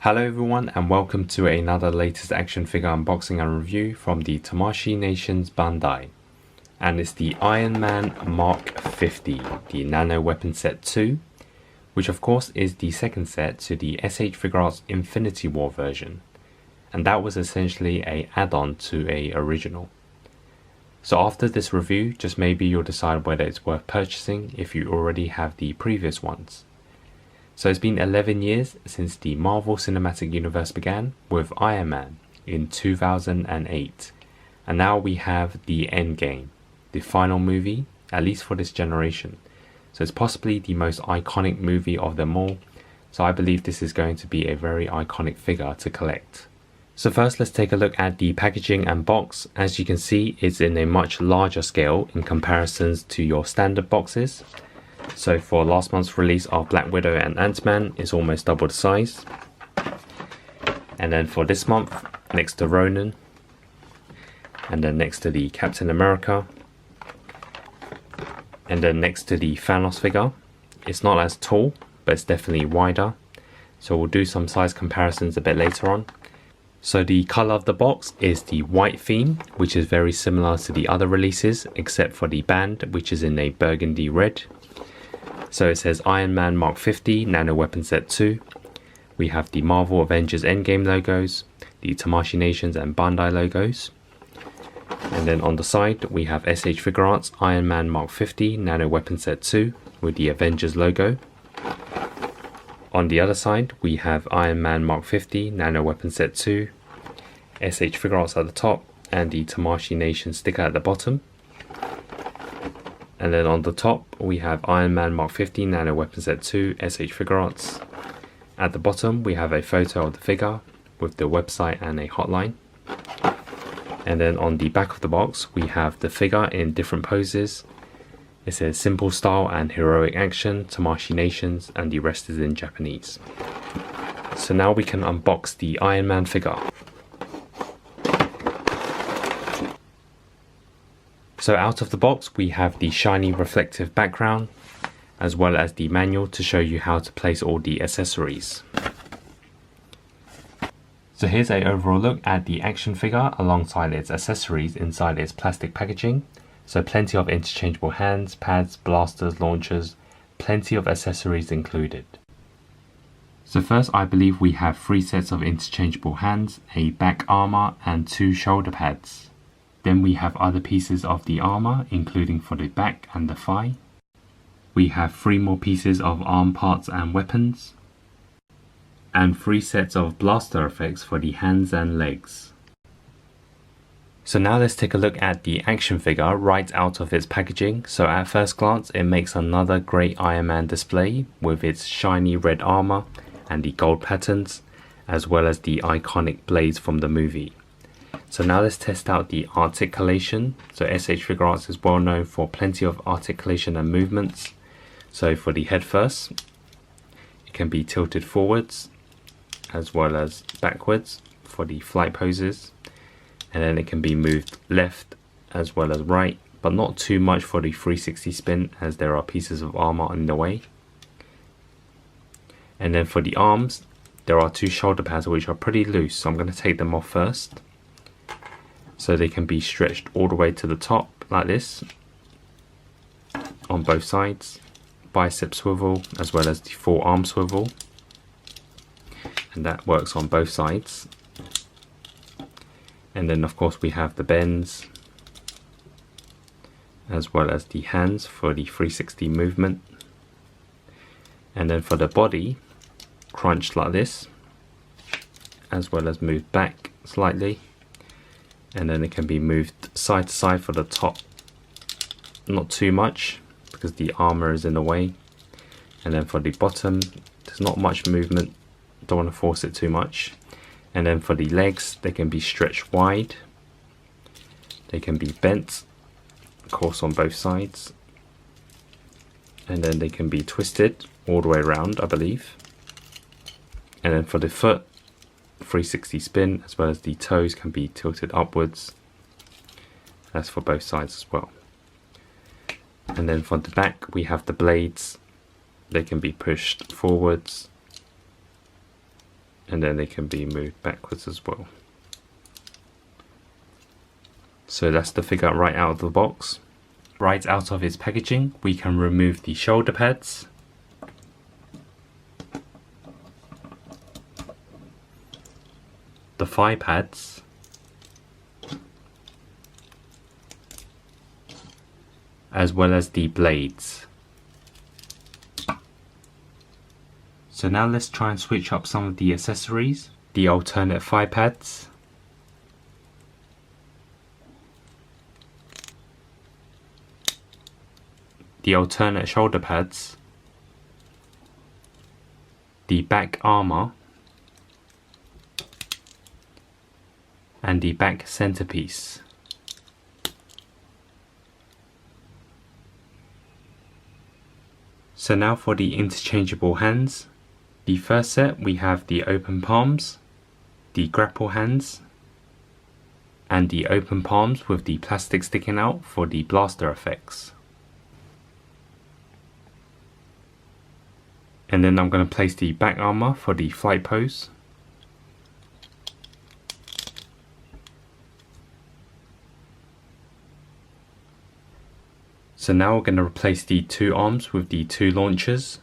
Hello everyone and welcome to another latest action figure unboxing and review from the Tamashii Nation's Bandai. And it's the Iron Man Mark 50, the Nano Weapon Set 2, which of course is the second set to the SH Figuarts Infinity War version. And that was essentially an add-on to a original. So after this review, just maybe you'll decide whether it's worth purchasing if you already have the previous ones. So it's been 11 years since the Marvel Cinematic Universe began with Iron Man in 2008. And now we have the Endgame, the final movie, at least for this generation. So it's possibly the most iconic movie of them all. So I believe this is going to be a very iconic figure to collect. So first let's take a look at the packaging and box. As you can see, it's in a much larger scale in comparisons to your standard boxes. So for last month's release of Black Widow and Ant-Man, it's almost double the size. And then for this month, next to Ronan, and then next to the Captain America, and then next to the Thanos figure, it's not as tall, but it's definitely wider. So we'll do some size comparisons a bit later on. So the color of the box is the white theme, which is very similar to the other releases, except for the band, which is in a burgundy red. So it says Iron Man Mark 50 Nano Weapon Set 2. We have the Marvel Avengers Endgame logos, the Tamashii Nations and Bandai logos. And then on the side we have SH Figuarts Iron Man Mark 50 Nano Weapon Set 2 with the Avengers logo. On the other side we have Iron Man Mark 50 Nano Weapon Set 2, SH Figuarts at the top and the Tamashii Nation sticker at the bottom. And then on the top we have Iron Man Mark 50 Nano Weapon Set 2 SH Figuarts. At the bottom we have a photo of the figure with the website and a hotline. And then on the back of the box we have the figure in different poses. It says Simple Style and Heroic Action, Tamashii Nations, and the rest is in Japanese. So now we can unbox the Iron Man figure. So out of the box we have the shiny reflective background as well as the manual to show you how to place all the accessories. So here's an overall look at the action figure alongside its accessories inside its plastic packaging. So plenty of interchangeable hands, pads, blasters, launchers, plenty of accessories included. So first I believe we have 3 sets of interchangeable hands, a back armor and 2 shoulder pads. Then we have other pieces of the armor, including for the back and the thigh. We have 3 more pieces of arm parts and weapons. And 3 sets of blaster effects for the hands and legs. So now let's take a look at the action figure right out of its packaging. So at first glance it makes another great Iron Man display with its shiny red armor and the gold patterns, as well as the iconic blades from the movie. So now let's test out the articulation. So SH Figuarts is well known for plenty of articulation and movements. So for the head first, it can be tilted forwards as well as backwards for the flight poses. And then it can be moved left as well as right, but not too much for the 360 spin as there are pieces of armor in the way. And then for the arms, there are 2 shoulder pads which are pretty loose, so I'm going to take them off first. So they can be stretched all the way to the top like this on both sides, bicep swivel as well as the full arm swivel, and that works on both sides. And then of course we have the bends as well as the hands for the 360 movement. And then for the body, crunched like this as well as moved back slightly. And then it can be moved side to side for the top, not too much because the armor is in the way. And then for the bottom, there's not much movement, don't want to force it too much. And then for the legs, they can be stretched wide, they can be bent, of course on both sides, and then they can be twisted all the way around, I believe. And then for the foot, 360 spin as well as the toes can be tilted upwards. That's for both sides as well. And then for the back we have the blades. They can be pushed forwards and then they can be moved backwards as well. So that's the figure right out of the box. Right out of its packaging, we can remove the shoulder pads, the thigh pads, as well as the blades. So now let's try and switch up some of the accessories. The alternate thigh pads, the alternate shoulder pads, the back armor, and the back centerpiece. So now for the interchangeable hands. The first set we have the open palms, the grapple hands, and the open palms with the plastic sticking out for the blaster effects. And then I'm going to place the back armor for the flight pose. So now we're going to replace the two arms with the two launchers.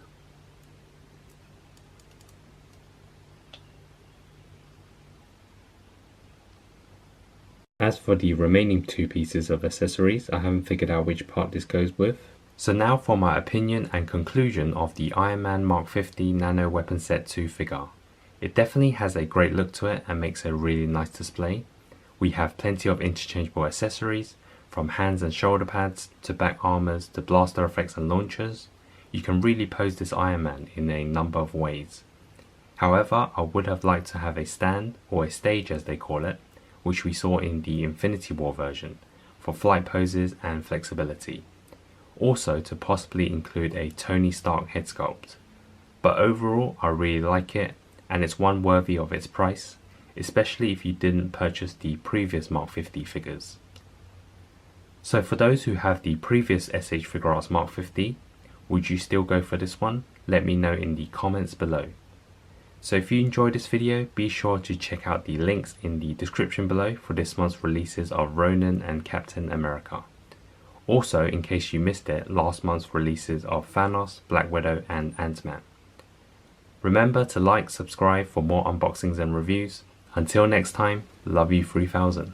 As for the remaining two pieces of accessories, I haven't figured out which part this goes with. So now for my opinion and conclusion of the Iron Man Mark 50 Nano Weapon Set 2 figure. It definitely has a great look to it and makes a really nice display. We have plenty of interchangeable accessories, from hands and shoulder pads to back armors to blaster effects and launchers. You can really pose this Iron Man in a number of ways. However, I would have liked to have a stand, or a stage as they call it, which we saw in the Infinity War version, for flight poses and flexibility. Also to possibly include a Tony Stark head sculpt. But overall I really like it, and it's one worthy of its price, especially if you didn't purchase the previous Mark 50 figures. So for those who have the previous SH Figuarts Mark 50, would you still go for this one? Let me know in the comments below. So if you enjoyed this video, be sure to check out the links in the description below for this month's releases of Ronin and Captain America. Also, in case you missed it, last month's releases of Thanos, Black Widow and Ant-Man. Remember to like, subscribe for more unboxings and reviews. Until next time, love you 3000.